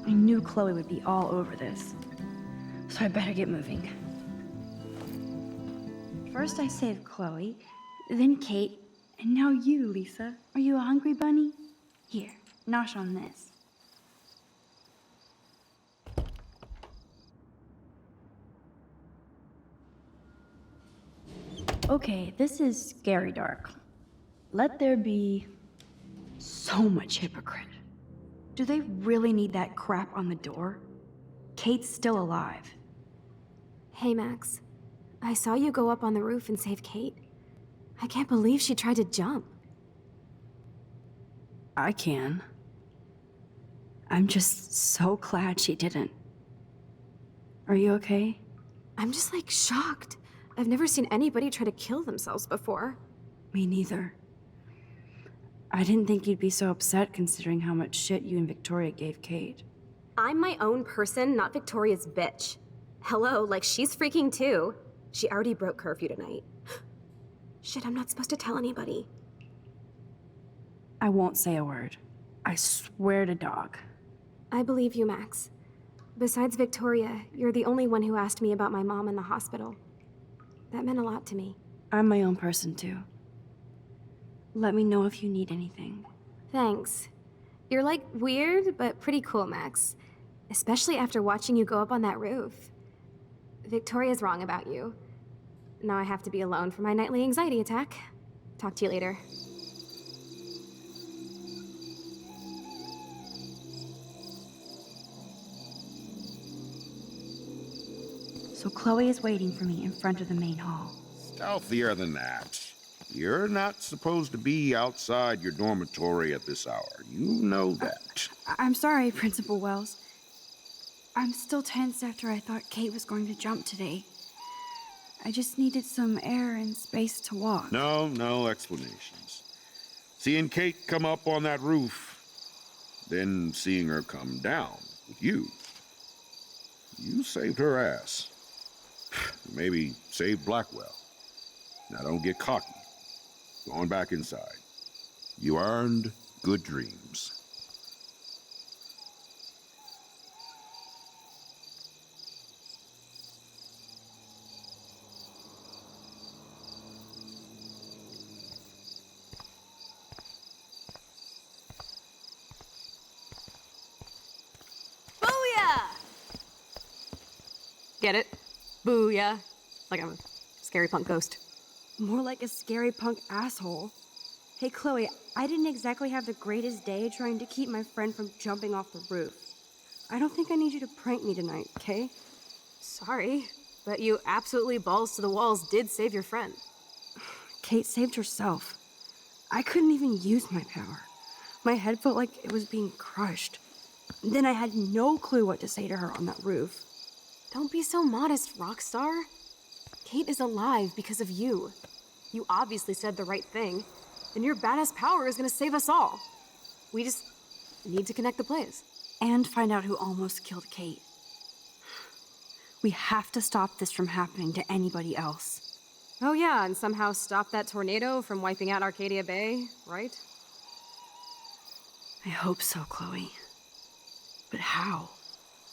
I knew Chloe would be all over this, so I better get moving. First I saved Chloe, then Kate, and now you, Lisa. Are you a hungry bunny? Here, nosh on this. Okay, this is scary dark. Let there be so much hypocrite. Do they really need that crap on the door? Kate's still alive. Hey, Max. I saw you go up on the roof and save Kate. I can't believe she tried to jump. I can. I'm just so glad she didn't. Are you okay? I'm just like shocked. I've never seen anybody try to kill themselves before. Me neither. I didn't think you'd be so upset considering how much shit you and Victoria gave Kate. I'm my own person, not Victoria's bitch. Hello, like she's freaking too. She already broke curfew tonight. Shit, I'm not supposed to tell anybody. I won't say a word. I swear to dog. I believe you, Max. Besides Victoria, you're the only one who asked me about my mom in the hospital. That meant a lot to me. I'm my own person too. Let me know if you need anything. Thanks. You're like weird, but pretty cool, Max. Especially after watching you go up on that roof. Victoria's wrong about you. Now I have to be alone for my nightly anxiety attack. Talk to you later. So Chloe is waiting for me in front of the main hall. Stealthier than that. You're not supposed to be outside your dormitory at this hour. You know that. I'm sorry, Principal Wells. I'm still tense after I thought Kate was going to jump today. I just needed some air and space to walk. No explanations. Seeing Kate come up on that roof, then seeing her come down with you. You saved her ass. Maybe saved Blackwell. Now don't get cocky. Going back inside. You earned good dreams. Booyah! Get it? Booyah. Like I'm a scary punk ghost. More like a scary punk asshole. Hey, Chloe, I didn't exactly have the greatest day trying to keep my friend from jumping off the roof. I don't think I need you to prank me tonight, okay? Sorry, but you absolutely balls to the walls did save your friend. Kate saved herself. I couldn't even use my power. My head felt like it was being crushed. Then I had no clue what to say to her on that roof. Don't be so modest, Rockstar. Kate is alive because of you. You obviously said the right thing, and your badass power is gonna save us all. We just need to connect the plays. And find out who almost killed Kate. We have to stop this from happening to anybody else. Oh yeah, and somehow stop that tornado from wiping out Arcadia-Bay, right? I hope so, Chloe. But how?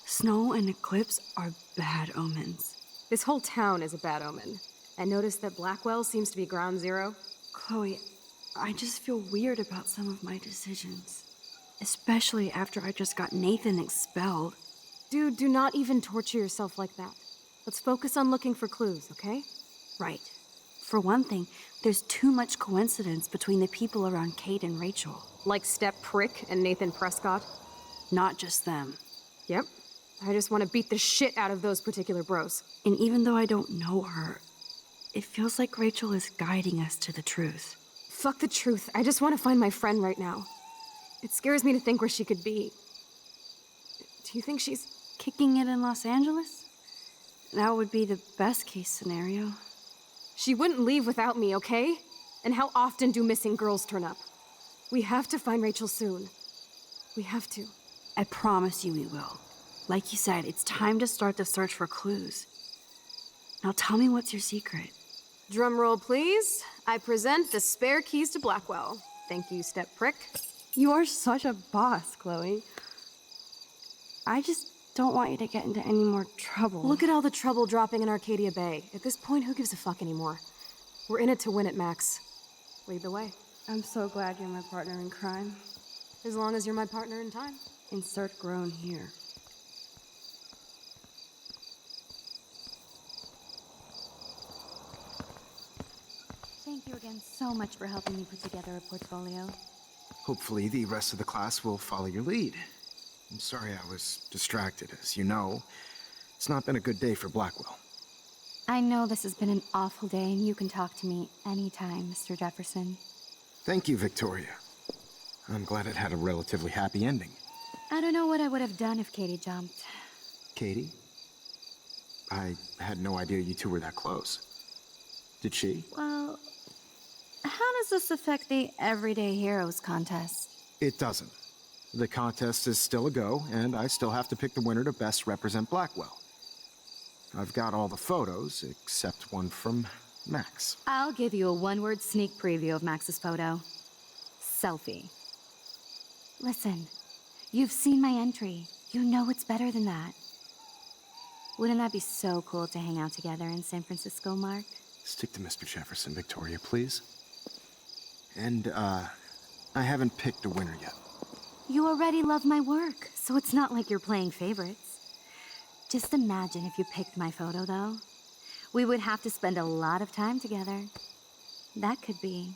Snow and eclipse are bad omens. This whole town is a bad omen. And notice that Blackwell seems to be ground zero? Chloe, I just feel weird about some of my decisions. Especially after I just got Nathan expelled. Dude, do not even torture yourself like that. Let's focus on looking for clues, okay? Right. For one thing, there's too much coincidence between the people around Kate and Рэйчел. Like Step Prick and Nathan Prescott? Not just them. Yep. I just want to beat the shit out of those particular bros. And even though I don't know her, it feels like Рэйчел is guiding us to the truth. Fuck the truth. I just want to find my friend right now. It scares me to think where she could be. Do you think she's kicking it in Los Angeles? That would be the best case scenario. She wouldn't leave without me, okay? And how often do missing girls turn up? We have to find Рэйчел soon. We have to. I promise you we will. Like you said, it's time to start the search for clues. Now tell me what's your secret. Drum roll, please. I present the spare keys to Blackwell. Thank you, Step Prick. You are such a boss, Chloe. I just don't want you to get into any more trouble. Look at all the trouble dropping in Arcadia-Bay. At this point, who gives a fuck anymore? We're in it to win it, Max. Lead the way. I'm so glad you're my partner in crime. As long as you're my partner in time. Insert groan here. Thank you again so much for helping me put together a portfolio. Hopefully the rest of the class will follow your lead. I'm sorry I was distracted. As you know, it's not been a good day for Blackwell. I know this has been an awful day, and you can talk to me anytime, Mr. Jefferson. Thank you, Victoria. I'm glad it had a relatively happy ending. I don't know what I would have done if Katie jumped. Katie? I had no idea you two were that close. Did she? Well, how does this affect the Everyday Heroes contest? It doesn't. The contest is still a go, and I still have to pick the winner to best represent Blackwell. I've got all the photos, except one from Max. I'll give you a one-word sneak preview of Max's photo. Selfie. Listen, you've seen my entry. You know it's better than that. Wouldn't that be so cool to hang out together in San Francisco, Mark? Stick to Mr. Jefferson, Victoria, please. And, I haven't picked a winner yet. You already love my work, so it's not like you're playing favorites. Just imagine if you picked my photo, though. We would have to spend a lot of time together. That could be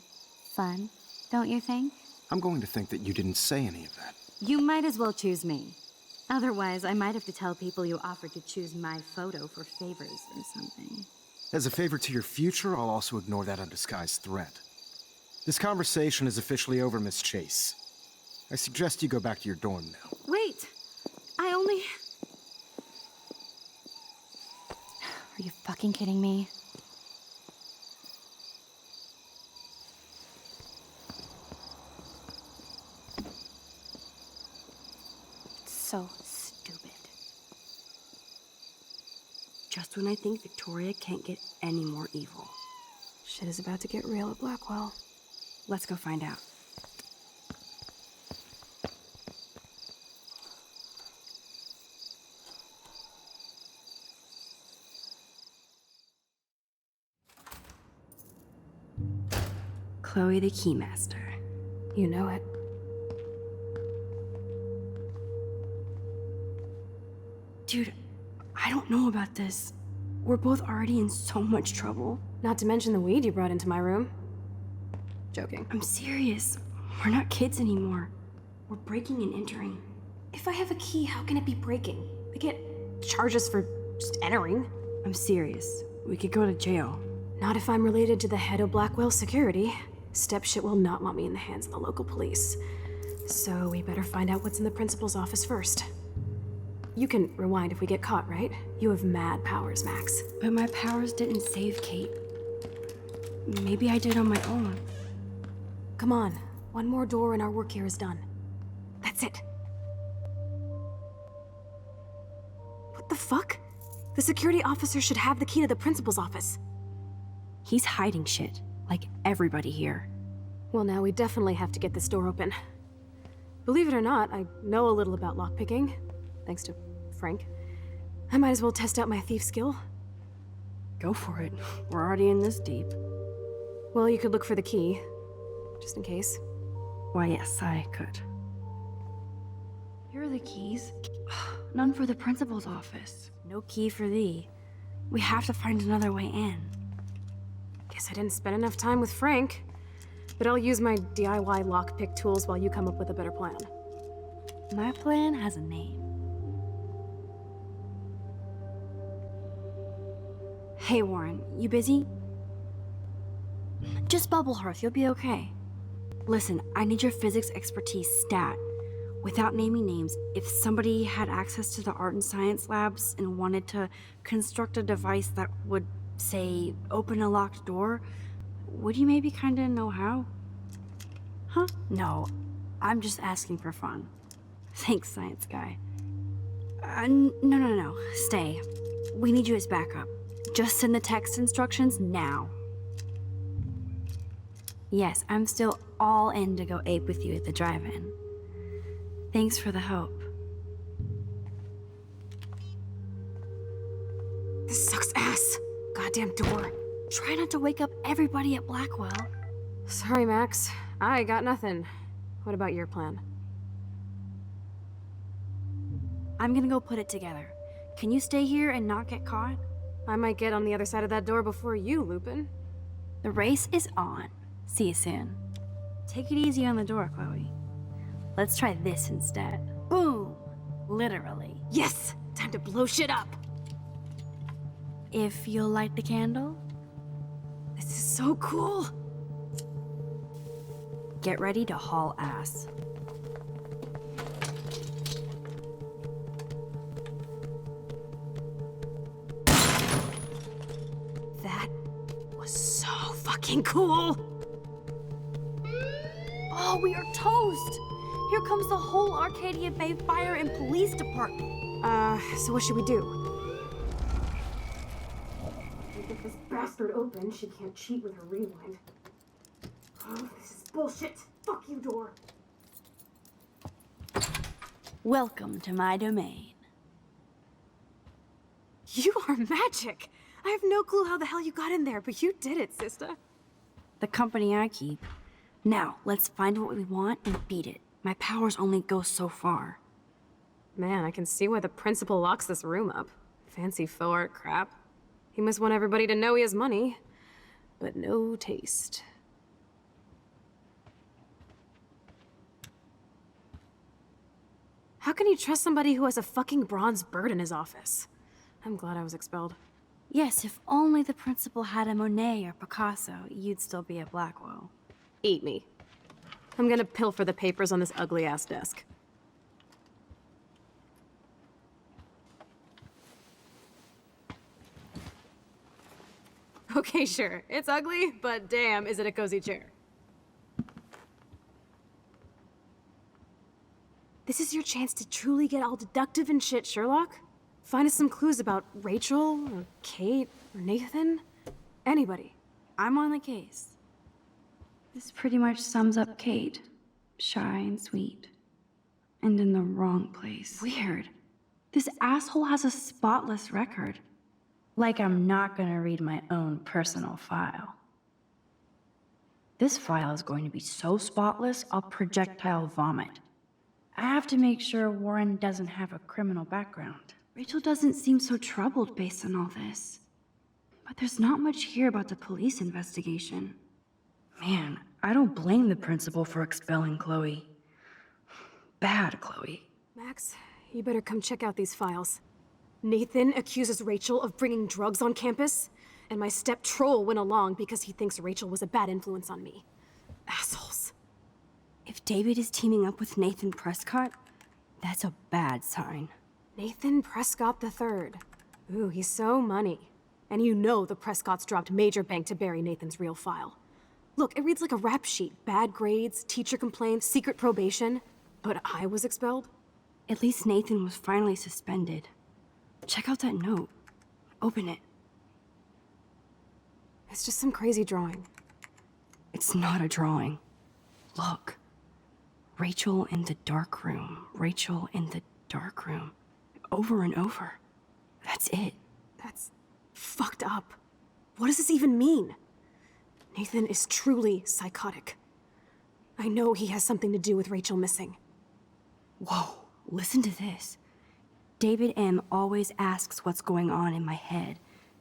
fun, don't you think? I'm going to think that you didn't say any of that. You might as well choose me. Otherwise, I might have to tell people you offered to choose my photo for favors or something. As a favor to your future, I'll also ignore that undisguised threat. This conversation is officially over, Miss Chase. I suggest you go back to your dorm now. Wait! I only... Are you fucking kidding me? So stupid. Just when I think Victoria can't get any more evil. Shit is about to get real at Blackwell. Let's go find out. Chloe the Keymaster. You know it. Dude, I don't know about this. We're both already in so much trouble. Not to mention the weed you brought into my room. Joking. I'm serious. We're not kids anymore. We're breaking and entering. If I have a key, how can it be breaking? I get charges for just entering. I'm serious. We could go to jail. Not if I'm related to the head of Blackwell Security. Stepshit will not want me in the hands of the local police. So we better find out what's in the principal's office first. You can rewind if we get caught, right? You have mad powers, Max. But my powers didn't save Kate. Maybe I did on my own. Come on. One more door and our work here is done. That's it. What the fuck? The security officer should have the key to the principal's office. He's hiding shit, like everybody here. Well, now we definitely have to get this door open. Believe it or not, I know a little about lockpicking, thanks to Frank. I might as well test out my thief skill. Go for it. We're already in this deep. Well, you could look for the key, just in case. Why, yes, I could. Here are the keys. None for the principal's office. No key for thee. We have to find another way in. Guess I didn't spend enough time with Frank. But I'll use my DIY lockpick tools while you come up with a better plan. My plan has a name. Hey, Warren, you busy? Just bubble hearth, you'll be okay. Listen, I need your physics expertise stat. Without naming names, if somebody had access to the art and science labs and wanted to construct a device that would, say, open a locked door, would you maybe kinda know how? Huh? No, I'm just asking for fun. Thanks, science guy. No. Stay. We need you as backup. Just send the text instructions now. Yes, I'm still all in to go ape with you at the drive-in. Thanks for the help. this goddamn door. Try not to wake up everybody at Blackwell. Sorry, Max. I got nothing. What about your plan? I'm gonna go put it together. Can you stay here and not get caught? I might get on the other side of that door before you, Lupin. The race is on. See you soon. Take it easy on the door, Chloe. Let's try this instead. Boom! Literally. Yes! Time to blow shit up! If you'll light the candle, This is so cool! get ready to haul ass. That was so fucking cool! Oh, we are toast! Here comes the whole Arcadia-Bэй Fire and Police Department. So what should we do? Get this bastard open. She can't cheat with her rewind. Oh, this is bullshit. Fuck you, door. Welcome to my domain. You are magic! I have no clue how the hell you got in there, but you did it, sister. The company I keep. Now, let's find what we want and beat it. My powers only go so far. Man, I can see why the principal locks this room up. Fancy faux art crap. He must want everybody to know he has money, but no taste. How can you trust somebody who has a fucking bronze bird in his office? I'm glad I was expelled. Yes, if only the principal had a Monet or Picasso, you'd still be at Blackwell. Eat me. I'm gonna pilfer the papers on this ugly-ass desk. Okay, sure. It's ugly, but damn, is it a cozy chair. This is your chance to truly get all deductive and shit, Sherlock. Find us some clues about Рэйчел, or Kate, or Nathan. Anybody. I'm on the case. This pretty much sums up Kate. Shy and sweet. And in the wrong place. Weird. This asshole has a spotless record. Like I'm not gonna read my own personal file. This file is going to be so spotless, I'll projectile vomit. I have to make sure Warren doesn't have a criminal background. Рэйчel doesn't seem so troubled based on all this. But there's not much here about the police investigation. Man, I don't blame the principal for expelling Chloe. Bad Chloe. Max, you better come check out these files. Nathan accuses Рэйchel of bringing drugs on campus, and my step-troll went along because he thinks Рэйchel was a bad influence on me. Assholes. If David is teaming up with Nathan Prescott, that's a bad sign. Nathan Prescott III. Ooh, he's so money. And you know the Prescotts dropped major bank to bury Nathan's real file. Look, it reads like a rap sheet. Bad grades, teacher complaints, secret probation. But I was expelled? At least Nathan was finally suspended. Check out that note. Open it. It's just some crazy drawing. It's not a drawing. Look. Рэйchel in the dark room. Рэйchel in the dark room. Over and over. That's it. That's fucked up. What does this even mean? Nathan is truly psychotic. I know he has something to do with Рэйchel missing. Whoa, listen to this. David M. always asks what's going on in my head.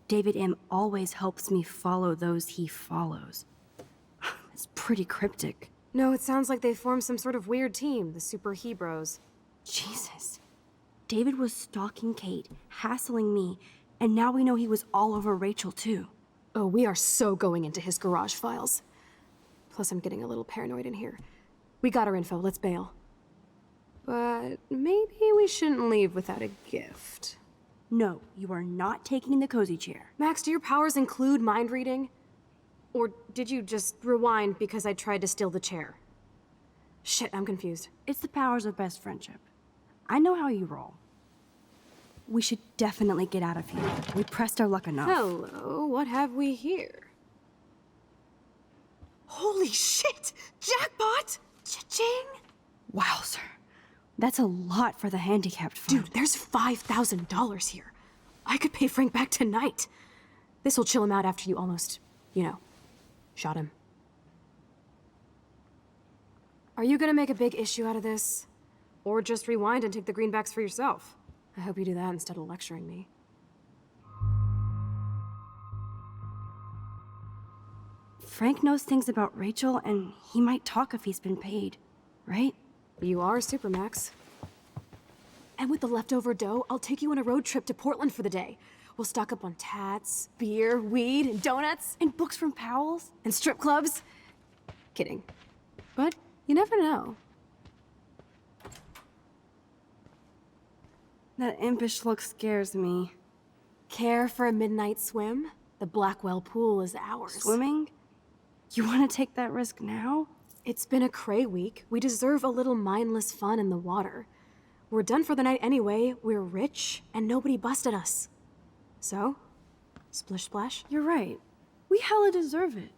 David M. always helps me follow those he follows. It's pretty cryptic. No, it sounds like they formed some sort of weird team, the Super Hebros. Jesus. David was stalking Kate, hassling me, and now we know he was all over Рэйchel too. Oh, we are so going into his garage files. Plus, I'm getting a little paranoid in here. We got our info, let's bail. But maybe we shouldn't leave without a gift. No, you are not taking the cozy chair. Max, do your powers include mind reading? Or did you just rewind because I tried to steal the chair? Shit, I'm confused. It's the powers of best friendship. I know how you roll. We should definitely get out of here. We pressed our luck enough. Hello, what have we here? Holy shit! Jackpot! Cha-ching! Wow, sir. That's a lot for the handicapped fund. Dude, there's $5,000 here. I could pay Frank back tonight. This'll chill him out after you almost, shot him. Are you gonna make a big issue out of this? Or just rewind and take the greenbacks for yourself? I hope you do that instead of lecturing me. Frank knows things about Rachel, and he might talk if he's been paid, right? You are Supermax. And with the leftover dough, I'll take you on a road trip to Portland for the day. We'll stock up on tats, beer, weed, and donuts. And books from Powell's? And strip clubs. Kidding. But you never know. That impish look scares me. Care for a midnight swim? The Blackwell pool is ours. Swimming? You want to take that risk now? It's been a cray week. We deserve a little mindless fun in the water. We're done for the night anyway. We're rich, and nobody busted us. So, splish splash? You're right. We hella deserve it.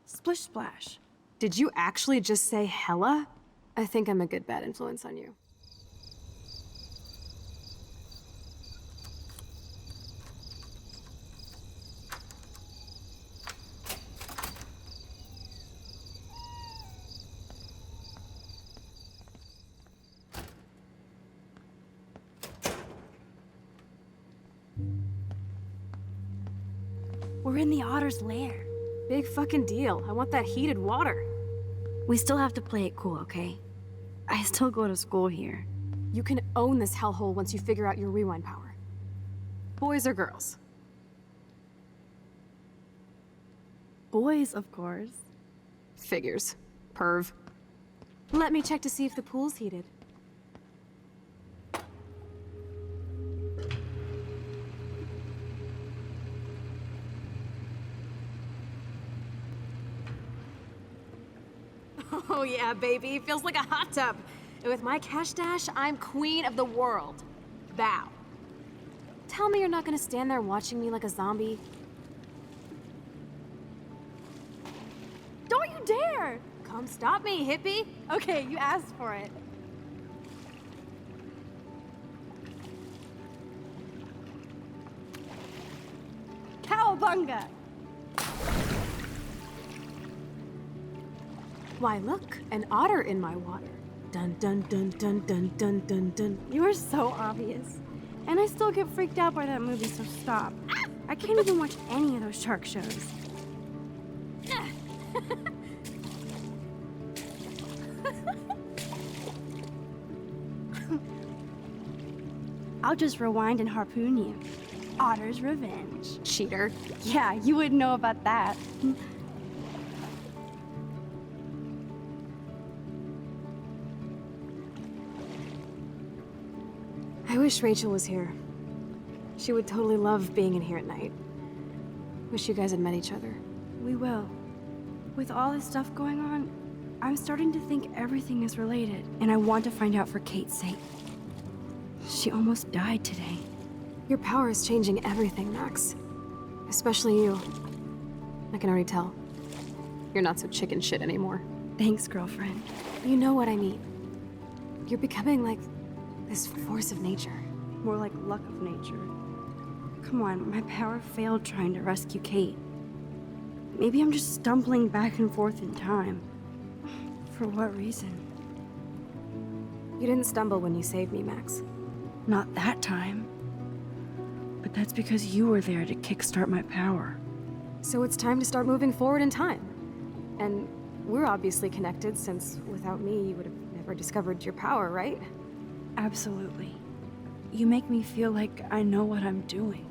Splish splash. Did you actually just say hella? I think I'm a good bad influence on you. We're in the otter's lair. Big fucking deal. I want that heated water. We still have to play it cool, okay? I still go to school here. You can own this hellhole once you figure out your rewind power. Boys or girls? Boys, of course. Figures. Perv. Let me check to see if the pool's heated. Oh yeah, baby. Feels like a hot tub. And with my cash dash, I'm queen of the world. Bow. Tell me you're not gonna stand there watching me like a zombie. Don't you dare! Come stop me, hippie. Okay, you asked for it. Cowabunga! Why, look, an otter in my water. Dun dun dun dun dun dun dun dun. You are so obvious. And I still get freaked out by that movie, so stop. I can't even watch any of those shark shows. I'll just rewind and harpoon you. Otter's revenge. Cheater. Yeah, you wouldn't know about that. I wish Рэйчел was here. She would totally love being in here at night. Wish you guys had met each other. We will. With all this stuff going on, I'm starting to think everything is related, and I want to find out for Kate's sake. She almost died today. Your power is changing everything, Max. Especially you. I can already tell. You're not so chicken shit anymore. Thanks, girlfriend. You know what I mean. You're becoming like this force of nature. More like luck of nature. Come on, my power failed trying to rescue Kate. Maybe I'm just stumbling back and forth in time. For what reason? You didn't stumble when you saved me, Max. Not that time. But that's because you were there to kickstart my power. So it's time to start moving forward in time. And we're obviously connected, since without me, you would have never discovered your power, right? Absolutely. You make me feel like I know what I'm doing.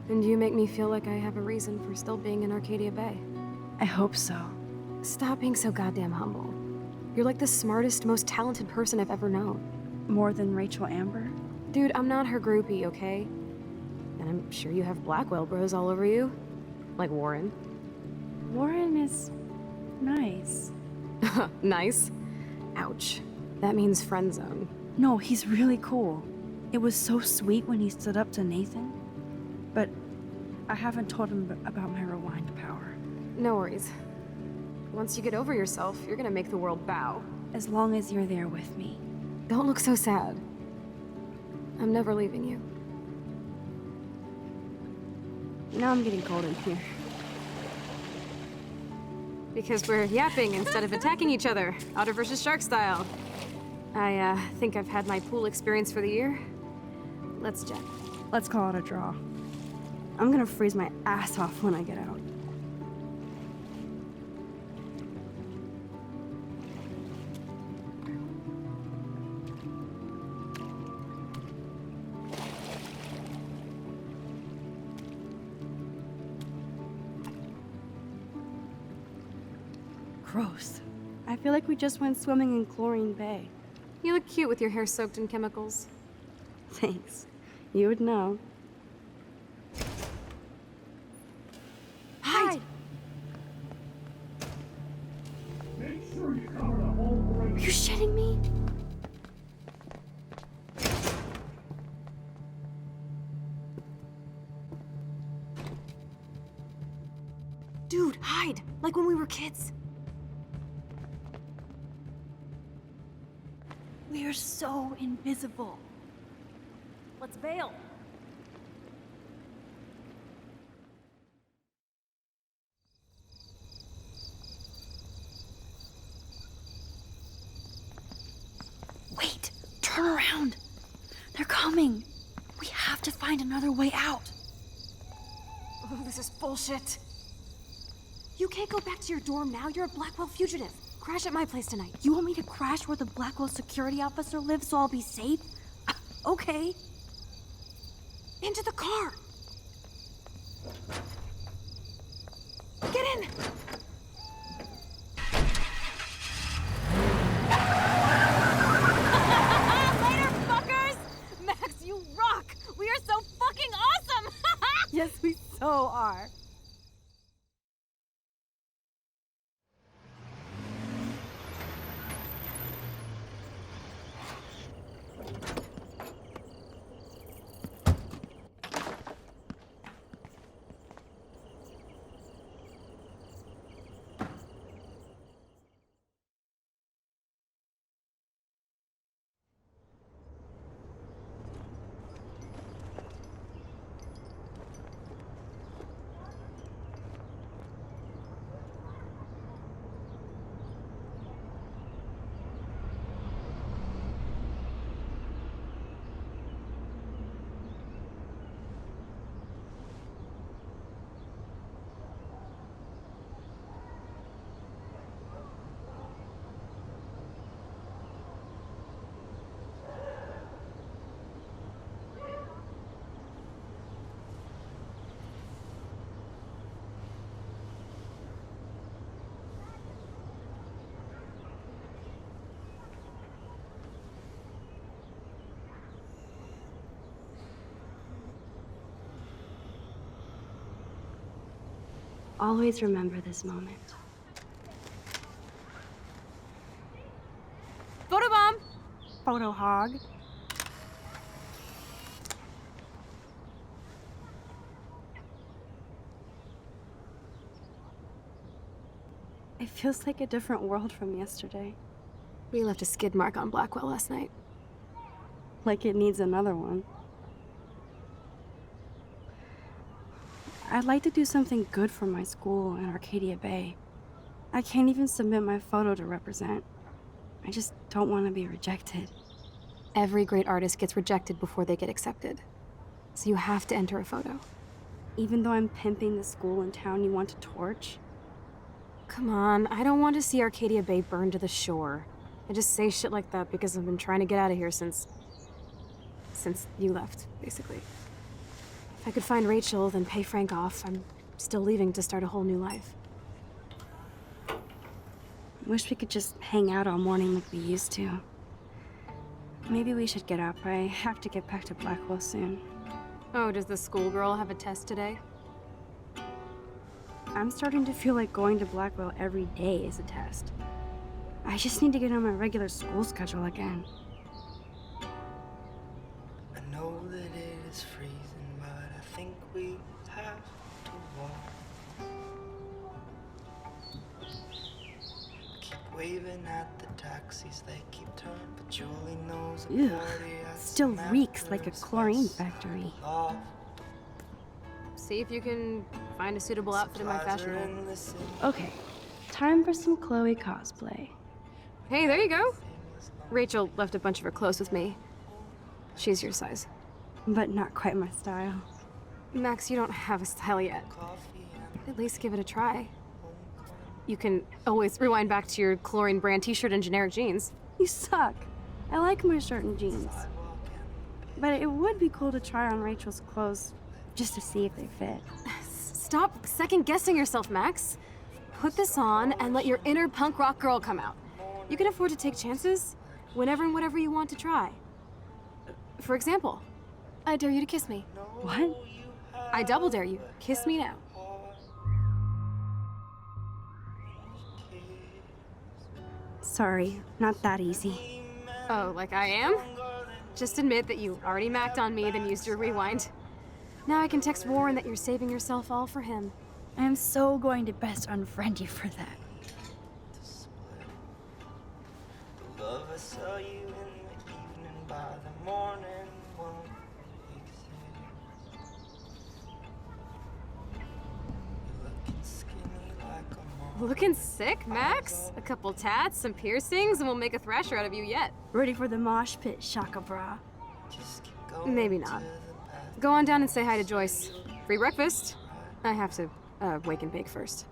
And you make me feel like I have a reason for still being in Arcadia-Bэй. I hope so. Stop being so goddamn humble. You're like the smartest, most talented person I've ever known. More than Рэйчел Эмбер? Dude, I'm not her groupie, okay? And I'm sure you have Blackwell bros all over you. Like Warren. Warren is nice. Nice? Ouch. That means friend zone. No, he's really cool. It was so sweet when he stood up to Nathan. But I haven't told him about my rewind power. No worries. Once you get over yourself, you're gonna make the world bow. As long as you're there with me. Don't look so sad. I'm never leaving you. Now I'm getting cold in here. Because we're yapping instead of attacking each other, otter versus shark style. I think I've had my pool experience for the year. Let's jet. Let's call it a draw. I'm gonna freeze my ass off when I get out. Gross. I feel like we just went swimming in Chlorine Bay. You look cute with your hair soaked in chemicals. Thanks. You would know. Hide! Make sure you cover the whole Are you shitting me? Dude, hide! Like when we were kids. We are so invisible. Let's bail. Wait! Turn around! They're coming! We have to find another way out! Oh, this is bullshit. You can't go back to your dorm now. You're a Blackwell fugitive. Crash at my place tonight. You want me to crash where the Blackwell security officer lives so I'll be safe? Okay. Into the car. Get in. Later, fuckers. Max, you rock. We are so fucking awesome. Yes, we so are. Always remember this moment. Photobomb. Photo hog. It feels like a different world from yesterday. We left a skid mark on Blackwell last night. Like it needs another one. I'd like to do something good for my school in Arcadia-Bэй. I can't even submit my photo to represent. I just don't want to be rejected. Every great artist gets rejected before they get accepted. So you have to enter a photo. Even though I'm pimping the school in town you want to torch? Come on, I don't want to see Arcadia-Bэй burned to the shore. I just say shit like that because I've been trying to get out of here since you left, basically. If I could find Рэйчел, then pay Frank off, I'm still leaving to start a whole new life. Wish we could just hang out all morning like we used to. Maybe we should get up. I have to get back to Blackwell soon. Oh, does the schoolgirl have a test today? I'm starting to feel like going to Blackwell every day is a test. I just need to get on my regular school schedule again. I know that it is freezing, but I think we have to walk. Keep waving at the taxis, they keep turning, but Julie knows a Ew, party at still some reeks like a after chlorine spice factory. off. See if you can find a suitable outfit in my fashion hole. In the city, Okay, time for some Chloe cosplay. Hey, there you go. Rachel left a bunch of her clothes with me. She's your size. But not quite my style. Max, you don't have a style yet. At least give it a try. You can always rewind back to your chlorine brand t-shirt and generic jeans. You suck. I like my shirt and jeans. But it would be cool to try on Rachel's clothes just to see if they fit. Stop second-guessing yourself, Max. Put this on and let your inner punk rock girl come out. You can afford to take chances whenever and whatever you want to try. For example, I dare you to kiss me. What? I double dare you. Kiss me now. Sorry, not that easy. Oh, like I am? Just admit that you already macked on me, then used your rewind. Now I can text Warren that you're saving yourself all for him. I am so going to best unfriend you for that. love I saw you in the evening, by the morning won't exist. You're looking skinny like a mom. Looking sick, Max? A couple tats, some piercings, and we'll make a thrasher out of you yet. Ready for the mosh pit, Shaka Bra. Just keep going Maybe not. to the path. Go on down and say hi to Joyce. Free breakfast. I have to wake and bake first.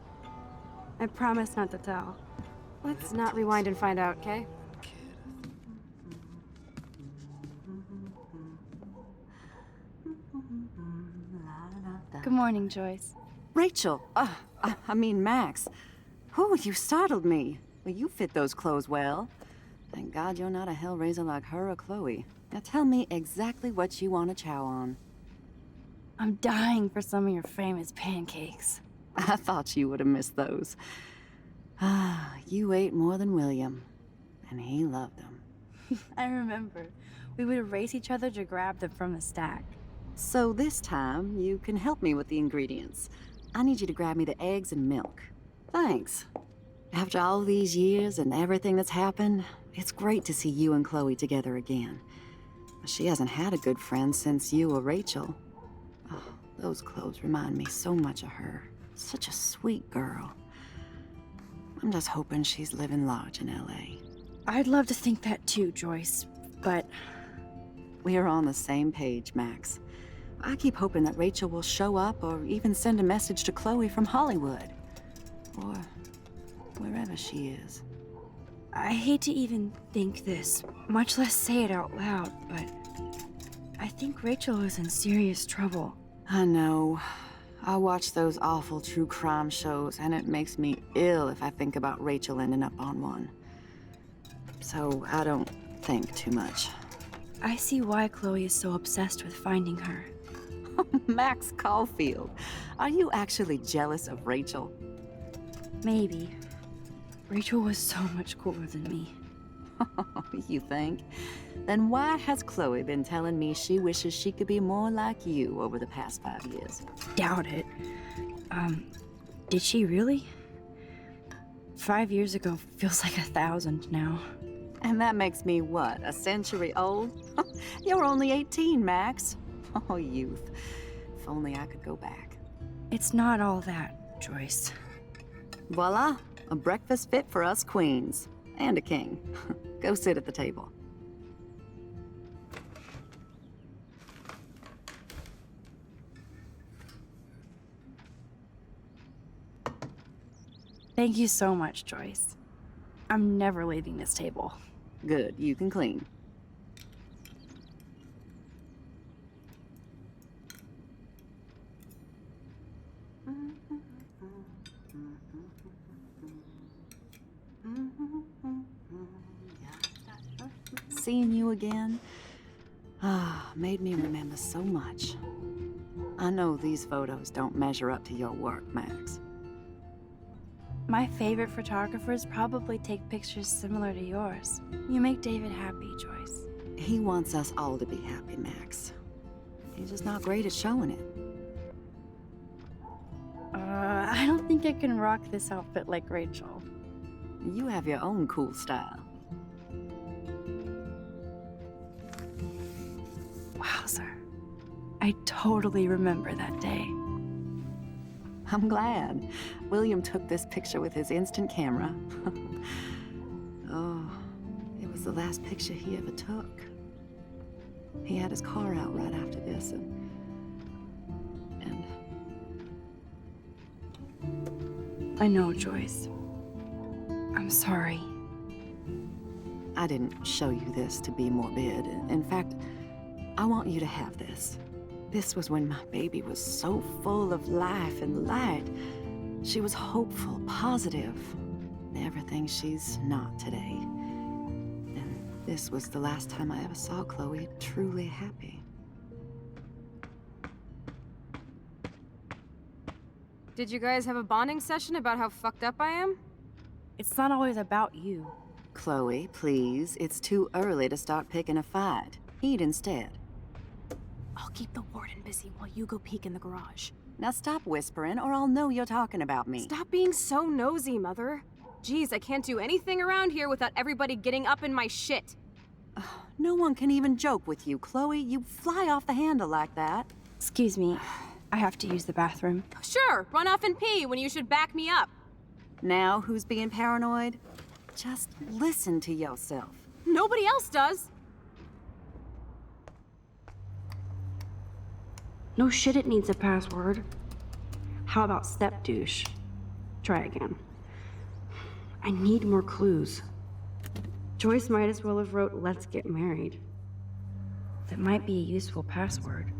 I promise not to tell. Let's not rewind and find out, okay? Good morning, Joyce. Rachel, I mean Max. Oh, you startled me. Well, you fit those clothes well. Thank God you're not a hellraiser like her or Chloe. Now tell me exactly what you want to chow on. I'm dying for some of your famous pancakes. I thought you would have missed those. Ah, you ate more than William, and he loved them. I remember. We would race each other to grab them from the stack. So this time, you can help me with the ingredients. I need you to grab me the eggs and milk. Thanks. After all these years and everything that's happened, it's great to see you and Chloe together again. She hasn't had a good friend since you or Rachel. Oh, those clothes remind me so much of her. Such a sweet girl. I'm just hoping she's living large in LA. I'd love to think that too, Joyce, but We are on the same page, Max. I keep hoping that Rachel will show up or even send a message to Chloe from Hollywood. Or wherever she is. I hate to even think this, much less say it out loud, but I think Rachel is in serious trouble. I know. I watch those awful true crime shows, and it makes me ill if I think about Rachel ending up on one. So I don't think too much. I see why Chloe is so obsessed with finding her. Max Colfild, are you actually jealous of Rachel? Maybe. Rachel was so much cooler than me. You think? Then why has Chloe been telling me she wishes she could be more like you over the past 5 years? Doubt it. Did she really? 5 years ago feels like 1,000 now. And that makes me what, a century old? You're only 18, Max. Oh, youth. If only I could go back. It's not all that, Joyce. Voila, a breakfast fit for us queens. And a king. Go sit at the table. Thank you so much, Joyce. I'm never leaving this table. Good, you can clean. Seeing you again, made me remember so much. I know these photos don't measure up to your work, Max. My favorite photographers probably take pictures similar to yours. You make David happy, Joyce. He wants us all to be happy, Max. He's just not great at showing it. I don't think I can rock this outfit like Rachel. You have your own cool style. Wowzer. I totally remember that day. I'm glad. William took this picture with his instant camera. Oh, it was the last picture he ever took. He had his car out right after this, and I know, Joyce. I'm sorry. I didn't show you this to be morbid. In fact, I want you to have this. This was when my baby was so full of life and light. She was hopeful, positive, everything she's not today. And this was the last time I ever saw Chloe truly happy. Did you guys have a bonding session about how fucked up I am? It's not always about you. Chloe, please, it's too early to start picking a fight. Eat instead. I'll keep the warden busy while you go peek in the garage. Now stop whispering, or I'll know you're talking about me. Stop being so nosy, Mother. Geez, I can't do anything around here without everybody getting up in my shit. No one can even joke with you, Chloe. You fly off the handle like that. Excuse me, I have to use the bathroom. Sure, run off and pee when you should back me up. Now who's being paranoid? Just listen to yourself. Nobody else does. No shit, it needs a password. How about step douche? Try again. I need more clues. Joyce might as well have wrote, "Let's get married." That might be a useful password.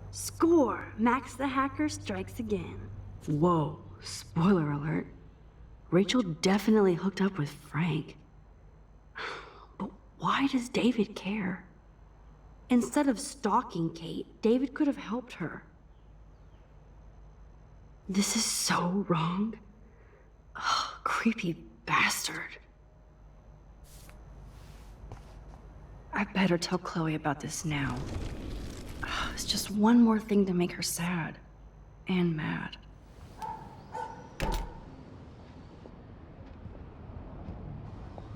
Score! Max the hacker strikes again. Whoa, spoiler alert. Rachel definitely hooked up with Frank. But why does David care? Instead of stalking Kate, David could have helped her. This is so wrong. Ugh, creepy bastard. I better tell Chloe about this now. Ugh, it's just one more thing to make her sad and mad.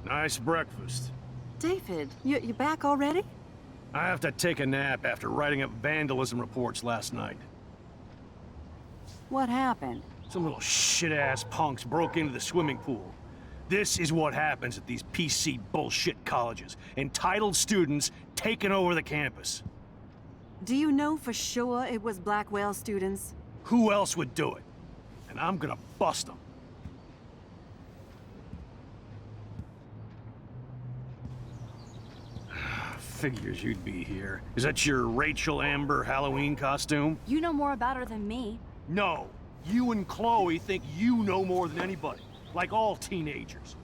Nice breakfast. David, you back already? I have to take a nap after writing up vandalism reports last night. What happened? Some little shit-ass punks broke into the swimming pool. This is what happens at these PC bullshit colleges. Entitled students taking over the campus. Do you know for sure it was Blackwell students? Who else would do it? And I'm gonna bust them. Figures you'd be here. Is that your Räichel Ember Halloween costume? You know more about her than me. No. You and Chloe think you know more than anybody. Like all teenagers.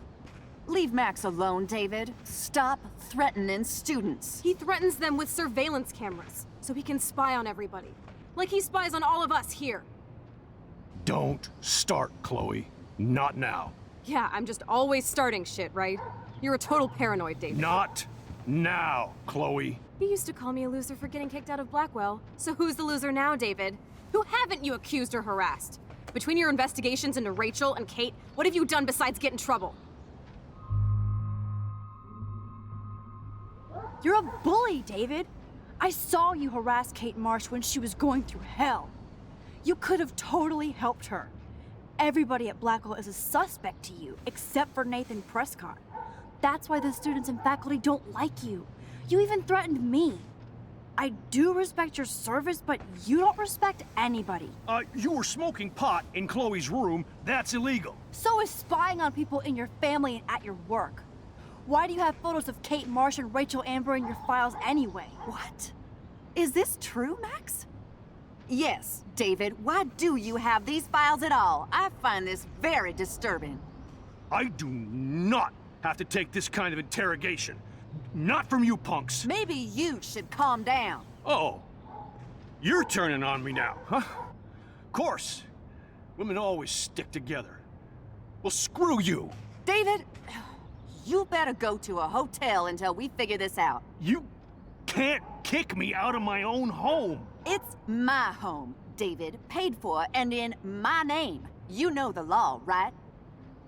Leave Max alone, David. Stop threatening students. He threatens them with surveillance cameras, so he can spy on everybody. Like he spies on all of us here. Don't start, Chloe. Not now. Yeah, I'm just always starting shit, right? You're a total paranoid, David. Not now, Chloe. You used to call me a loser for getting kicked out of Blackwell. So who's the loser now, David? Who haven't you accused or harassed? Between your investigations into Rachel and Kate, what have you done besides get in trouble? You're a bully, David. I saw you harass Kate Marsh when she was going through hell. You could have totally helped her. Everybody at Blackwell is a suspect to you, except for Nathan Prescott. That's why the students and faculty don't like you. You even threatened me. I do respect your service, but you don't respect anybody. You were smoking pot in Chloe's room. That's illegal. So is spying on people in your family and at your work. Why do you have photos of Kate Marsh and Räichel Ember in your files anyway? What? Is this true, Max? Yes, David. Why do you have these files at all? I find this very disturbing. I do not have to take this kind of interrogation. Not from you punks. Maybe you should calm down. Oh, you're turning on me now, huh? Of course. Women always stick together. Well, screw you. David, you better go to a hotel until we figure this out. You can't kick me out of my own home. It's my home, David. Paid for and in my name. You know the law, right?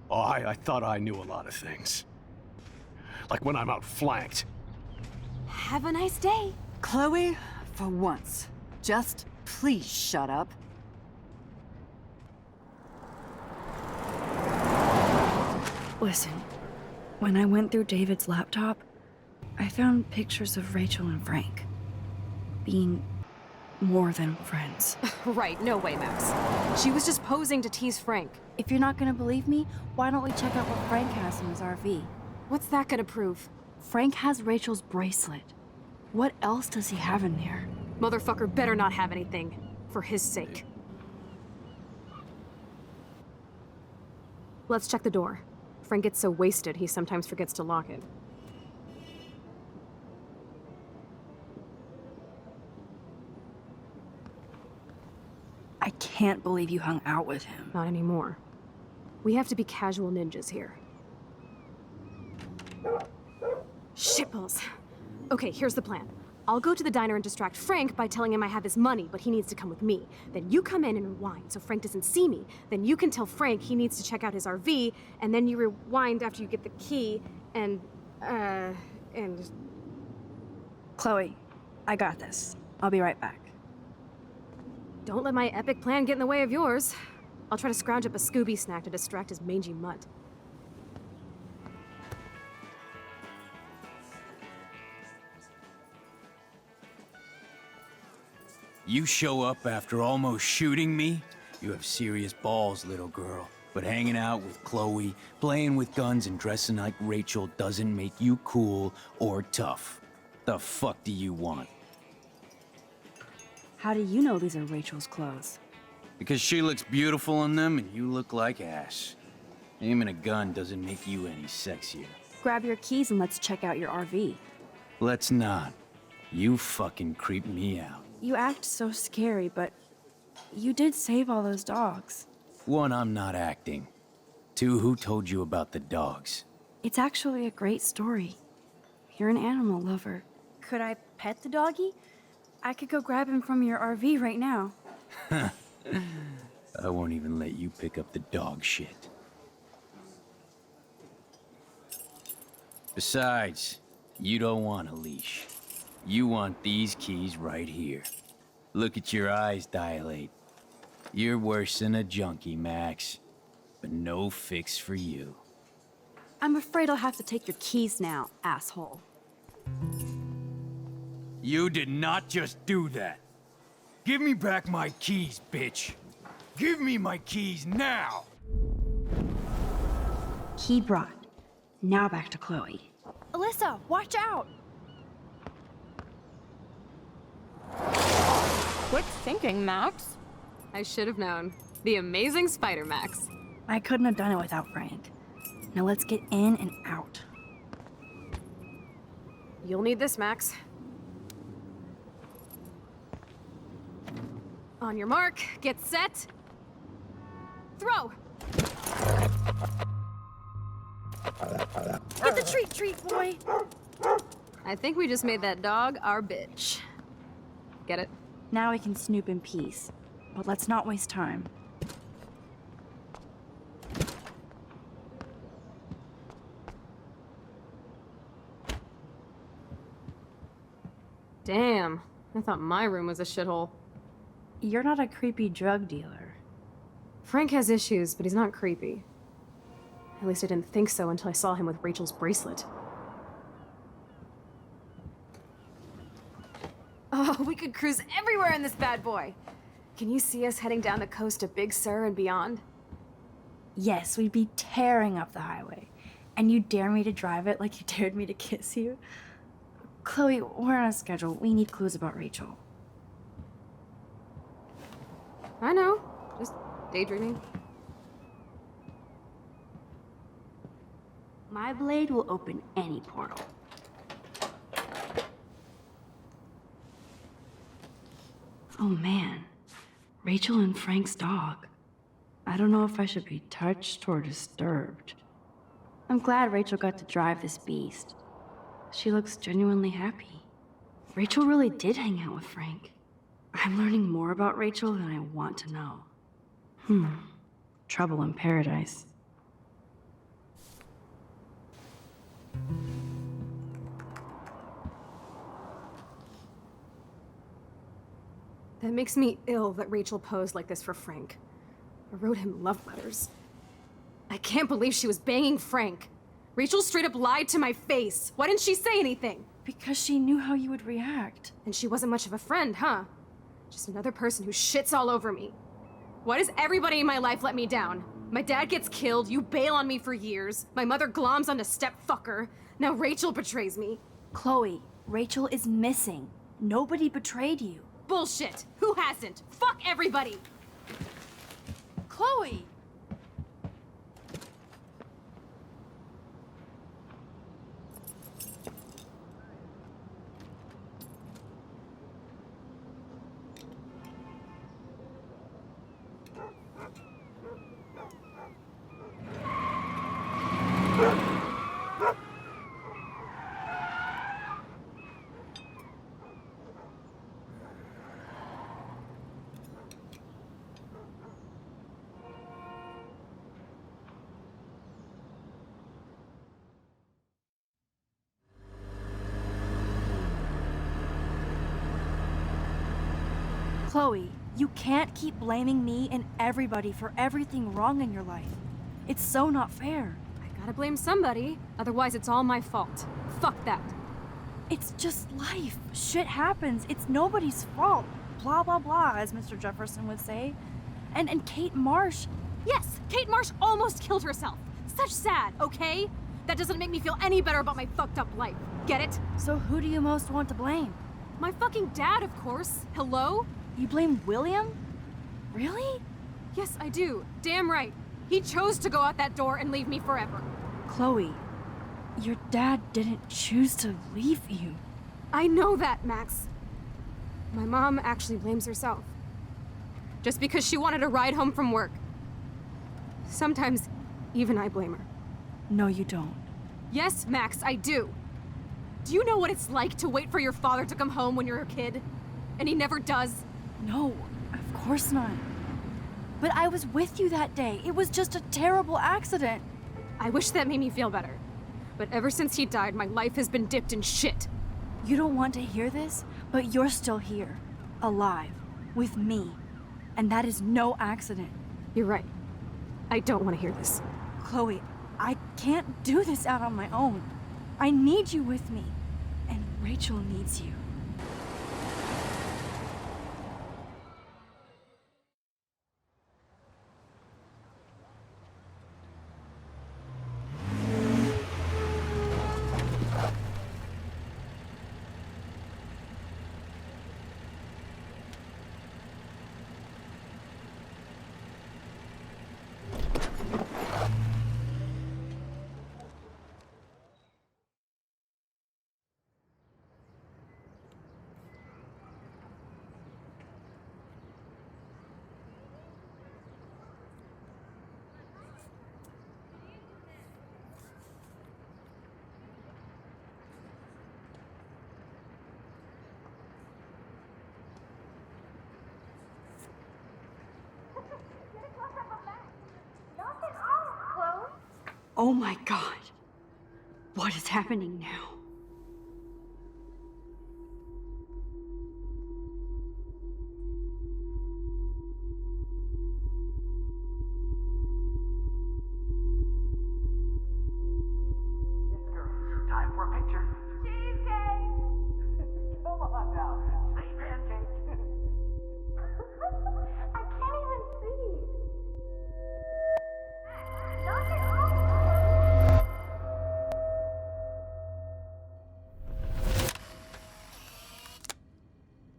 Oh, I thought I knew a lot of things. Like when I'm outflanked. Have a nice day. Chloe, for once, just please shut up. Listen, when I went through David's laptop, I found pictures of Рэйчел and Frank being more than friends. Right, no way, Max. She was just posing to tease Frank. If you're not gonna believe me, why don't we check out what Frank has in his RV? What's that gonna prove? Frank has Rachel's bracelet. What else does he have in there? Motherfucker better not have anything. For his sake. Let's check the door. Frank gets so wasted, he sometimes forgets to lock it. I can't believe you hung out with him. Not anymore. We have to be casual ninjas here. Shitballs. Okay, here's the plan. I'll go to the diner and distract Frank by telling him I have his money, but he needs to come with me. Then you come in and rewind so Frank doesn't see me. Then you can tell Frank he needs to check out his RV, and then you rewind after you get the key, and... Chloe, I got this. I'll be right back. Don't let my epic plan get in the way of yours. I'll try to scrounge up a Scooby snack to distract his mangy mutt. You show up after almost shooting me? You have serious balls, little girl. But hanging out with Chloe, playing with guns and dressing like Рэйчел doesn't make you cool or tough. The fuck do you want? How do you know these are Rachel's clothes? Because she looks beautiful in them and you look like ass. Aiming a gun doesn't make you any sexier. Grab your keys and let's check out your RV. Let's not. You fucking creep me out. You act so scary, but you did save all those dogs. One, I'm not acting. Two, who told you about the dogs? It's actually a great story. You're an animal lover. Could I pet the doggy? I could go grab him from your RV right now. I won't even let you pick up the dog shit. Besides, you don't want a leash. You want these keys right here. Look at your eyes dilate. You're worse than a junkie, Max. But no fix for you. I'm afraid I'll have to take your keys now, asshole. You did not just do that. Give me back my keys, bitch. Give me my keys now! Key brought. Now back to Chloe. Alyssa, watch out! Quick thinking, Max. I should have known. The amazing Spider Max. I couldn't have done it without Frank. Now let's get in and out. You'll need this, Max. On your mark, get set. Throw! Get the treat, boy! I think we just made that dog our bitch. Get it? Now we can snoop in peace. But let's not waste time. Damn, I thought my room was a shithole. You're not a creepy drug dealer. Frank has issues, but he's not creepy. At least I didn't think so until I saw him with Rachel's bracelet. Oh, we could cruise everywhere in this bad boy! Can you see us heading down the coast of Big Sur and beyond? Yes, we'd be tearing up the highway. And you dare me to drive it like you dared me to kiss you? Chloe, we're on a schedule. We need clues about Рэйчел. I know. Just daydreaming. My blade will open any portal. Oh man, Рэйчel and Frank's dog. I don't know if I should be touched or disturbed. I'm glad Рэйчel got to drive this beast. She looks genuinely happy. Рэйчel really did hang out with Frank. I'm learning more about Рэйчel than I want to know. Trouble in paradise. That makes me ill that Рэйчel posed like this for Frank. I wrote him love letters. I can't believe she was banging Frank. Rachel straight up lied to my face. Why didn't she say anything? Because she knew how you would react. And she wasn't much of a friend, huh? Just another person who shits all over me. Why does everybody in my life let me down? My dad gets killed, you bail on me for years, my mother gloms onto stepfucker, now Rachel betrays me. Chloe, Rachel is missing. Nobody betrayed you. Bullshit! Who hasn't? Fuck everybody! Chloe! Chloe, you can't keep blaming me and everybody for everything wrong in your life. It's so not fair. I gotta blame somebody, otherwise it's all my fault. Fuck that. It's just life. Shit happens. It's nobody's fault. Blah, blah, blah, as Mr. Jefferson would say. And Kate Marsh... Yes, Kate Marsh almost killed herself. Such sad, okay? That doesn't make me feel any better about my fucked up life. Get it? So who do you most want to blame? My fucking dad, of course. Hello? You blame William? Really? Yes, I do. Damn right. He chose to go out that door and leave me forever. Chloe, your dad didn't choose to leave you. I know that, Max. My mom actually blames herself. Just because she wanted a ride home from work. Sometimes, even I blame her. No, you don't. Yes, Max, I do. Do you know what it's like to wait for your father to come home when you're a kid? And he never does? No, of course not. But I was with you that day. It was just a terrible accident. I wish that made me feel better. But ever since he died, my life has been dipped in shit. You don't want to hear this, but you're still here. Alive. With me. And that is no accident. You're right. I don't want to hear this. Chloe, I can't do this out on my own. I need you with me. And Rachel needs you. Oh my God. What is happening now?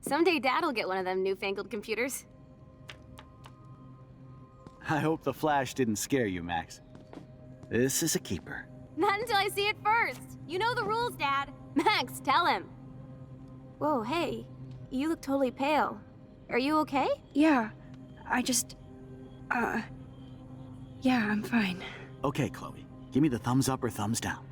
Someday Dad'll get one of them newfangled computers. I hope the flash didn't scare you, Max. This is a keeper. Not until I see it first. You know the rules, Dad. Max, tell him. Whoa, hey. You look totally pale. Are you okay? Yeah, I just... yeah, I'm fine. Okay, Chloe. Give me the thumbs up or thumbs down.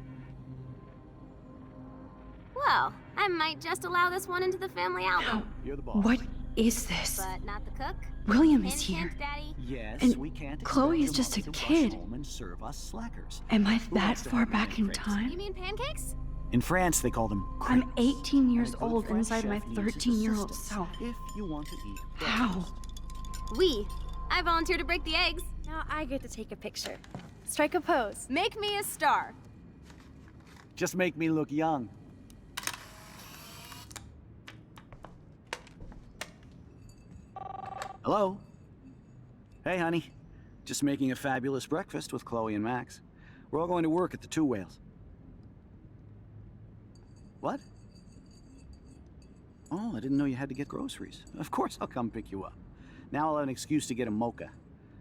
Well, I might just allow this one into the family album. You're the boss. What is this? But not the cook. William is Hint, here. hint, Daddy. Yes, And we can't expect Chloe is your just a mother to rush kid. home and serve us slackers. Am I Who that wants to far have back in pancakes? time? You mean pancakes? In France, they call them I'm crepes. 18 years And a good old French inside my chef uses 13-year-old assistance self. If you want to eat How? breakfast. We. I volunteer to break the eggs. Now I get to take a picture. Strike a pose. Make me a star. Just make me look young. Hello? Hey, honey. Just making a fabulous breakfast with Chloe and Max. We're all going to work at the Two Whales. What? Oh, I didn't know you had to get groceries. Of course I'll come pick you up. Now I'll have an excuse to get a mocha.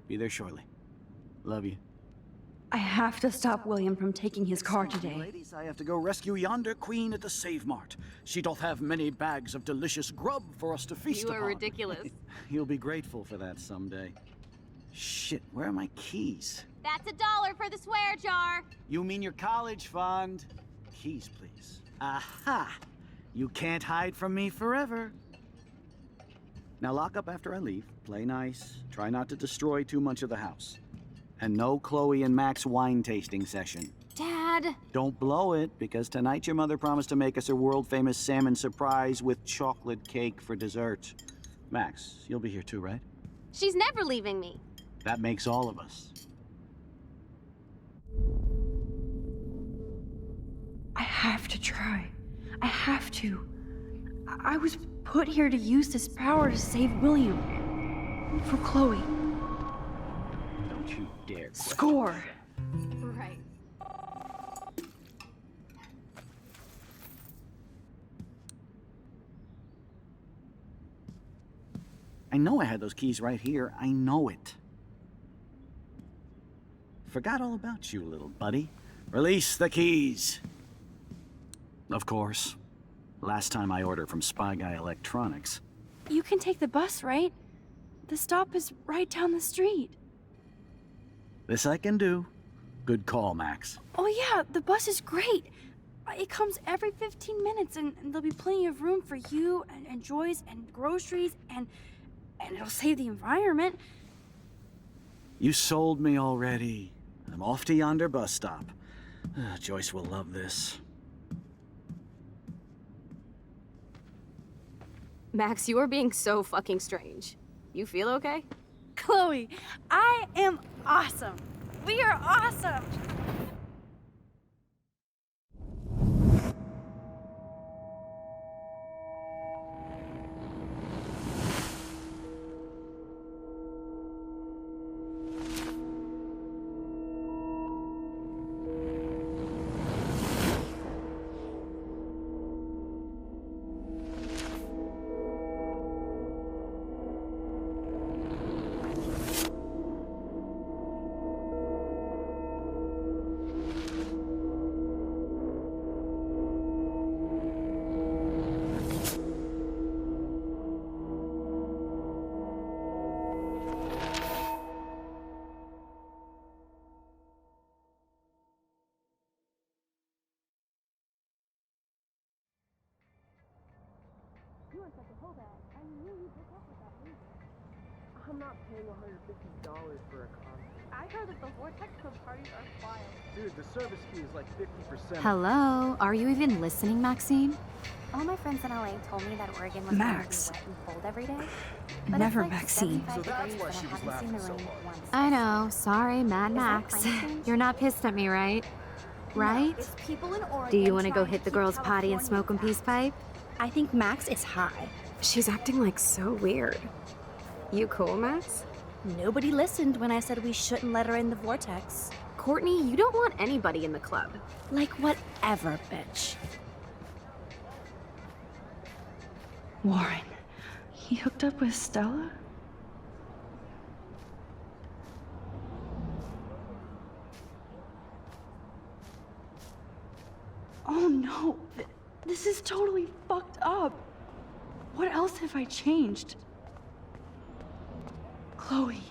Be there shortly. Love you. I have to stop William from taking his car today. Ladies, I have to go rescue yonder queen at the Save Mart. She doth have many bags of delicious grub for us to feast upon. You are ridiculous. You'll be grateful for that someday. Shit, where are my keys? That's $1 for the swear jar. You mean your college fund? Keys, please. Aha! You can't hide from me forever. Now lock up after I leave. Play nice. Try not to destroy too much of the house. And no Chloe and Max wine tasting session. Dad! Don't blow it, because tonight your mother promised to make us a world-famous salmon surprise with chocolate cake for dessert. Max, you'll be here too, right? She's never leaving me. That makes all of us. I have to try. I have to. I was put here to use this power to save William. For Chloe. Don't you dare quit. Score! Right. I know I had those keys right here. I know it. Forgot all about you, little buddy. Release the keys. Of course. Last time I ordered from Spy Guy Electronics. You can take the bus, right? The stop is right down the street. This I can do. Good call, Max. Oh yeah, the bus is great. It comes every 15 minutes and there'll be plenty of room for you and Joyce and groceries and it'll save the environment. You sold me already. I'm off to yonder bus stop. Joyce will love this. Max, you are being so fucking strange. You feel okay? Chloe, I am awesome. We are awesome. I'm not paying $150 for a concert. I heard that the Vortex Club parties are wild. Dude, the service fee is like 50%. Hello? Are you even listening, Maxine? All my friends in LA told me that Oregon was Max. going to be wet and cold every day. But Never it's like Maxine. 75 So that's degrees why and she I was haven't laughing seen the so rain hard. once. I know. Sorry, Mad Is that Max. climate change? You're not pissed at me, right? Right? It's people in Oregon. Do you want to go trying hit the keep girls' potty and Californians smoke a peace out. pipe? I think Max is high. She's acting like so weird. You cool, Max? Nobody listened when I said we shouldn't let her in the vortex. Courtney, you don't want anybody in the club. Like whatever, bitch. Warren, he hooked up with Stella? Oh no, this is totally fucked up. What else have I changed? Chloe.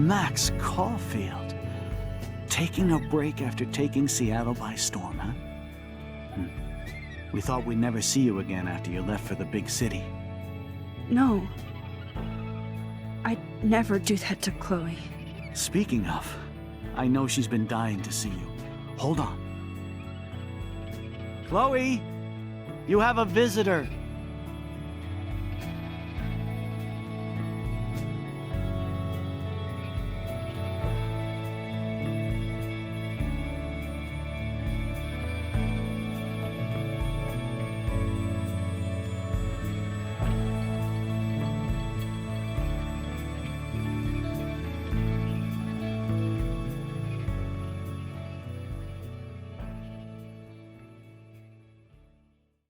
Max Colfild. Taking a break after taking Seattle by storm, huh? We thought we'd never see you again after you left for the big city. No. I'd never do that to Chloe. Speaking of, I know she's been dying to see you. Hold on. Chloe, you have a visitor.